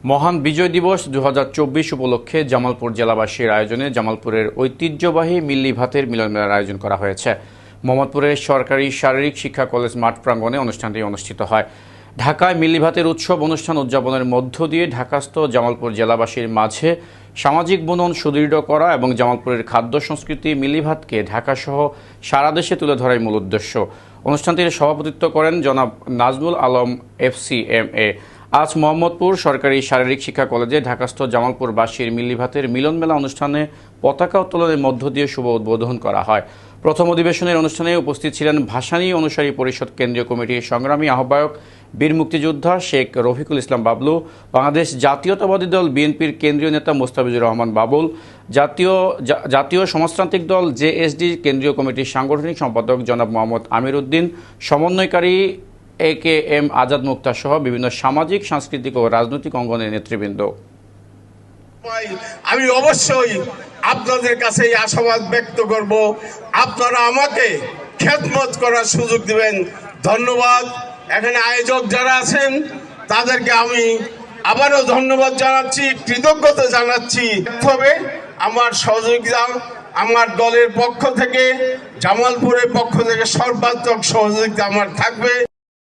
মহান বিজয় দিবস 2024 উপলক্ষে জামালপুর জেলাবাসীর আয়োজনে জামালপুরের ঐতিহ্যবাহী মিল্লি ভাতের মিলন মেলার আয়োজন করা হয়েছে। মোহাম্মদপুরের সরকারি শারীরিক শিক্ষা কলেজ মাঠ প্রাঙ্গণে অনুষ্ঠানটি অনুষ্ঠিত হয়। ঢাকায় মিল্লি ভাতের উৎসব অনুষ্ঠান উদযাপনের মধ্য দিয়ে ঢাকাস্থ জামালপুর জেলাবাসীর মাঝে সামাজিক বন্ধন সুদৃঢ় করা এবং জামালপুরের খাদ্য সংস্কৃতি মিল্লি ভাতকে ঢাকাসহ সারা দেশে তুলে ধরাই মূল উদ্দেশ্য। অনুষ্ঠানটির সভাপতিত্ব করেন জনাব নাজমুল আলম FCMA। আজ মোহাম্মদপুর সরকারি শারীরিক শিক্ষা কলেজে ঢাকাস্থ জামালপুরবাসীর মিল্লি ভাতের মিলন মেলা অনুষ্ঠানে পতাকা উত্তোলনের মধ্য দিয়ে শুভ উদ্বোধন করা হয়। প্রথম অধিবেশনের অনুষ্ঠানে উপস্থিত ছিলেন ভাসানী অনুসারী পরিষদ কেন্দ্রীয় কমিটির সংগ্রামী আহ্বায়ক বীর মুক্তিযোদ্ধা শেখ রফিকুল ইসলাম বাবলু, বাংলাদেশ জাতীয়তাবাদী দল বিএনপির কেন্দ্রীয় নেতা মোস্তাফিজুর রহমান বাবুল, জাতীয় সমাজতান্ত্রিক দল JSD কেন্দ্রীয় কমিটির সাংগঠনিক সম্পাদক জনাব মোহাম্মদ আমির উদ্দিন, সমন্বয়কারী AKM আজাদ মুক্তা সহ বিভিন্ন সামাজিক, সাংস্কৃতিক ও রাজনৈতিক অঙ্গনের নেতৃবৃন্দ। আমি অবশ্যই আপনাদের কাছে এই আশাবাদ ব্যক্ত করব, আপনারা আমাকে খেদমত করার সুযোগ দিবেন। ধন্যবাদ। এখানে আয়োজক যারা আছেন তাদেরকে আমি আবারও ধন্যবাদ জানাচ্ছি, কৃতজ্ঞতা জানাচ্ছি। তবে আমার সহযোগিতা আমার দলের পক্ষ থেকে, জামালপুরের পক্ষ থেকে সর্বাত্মক সহযোগিতা আমার থাকবে।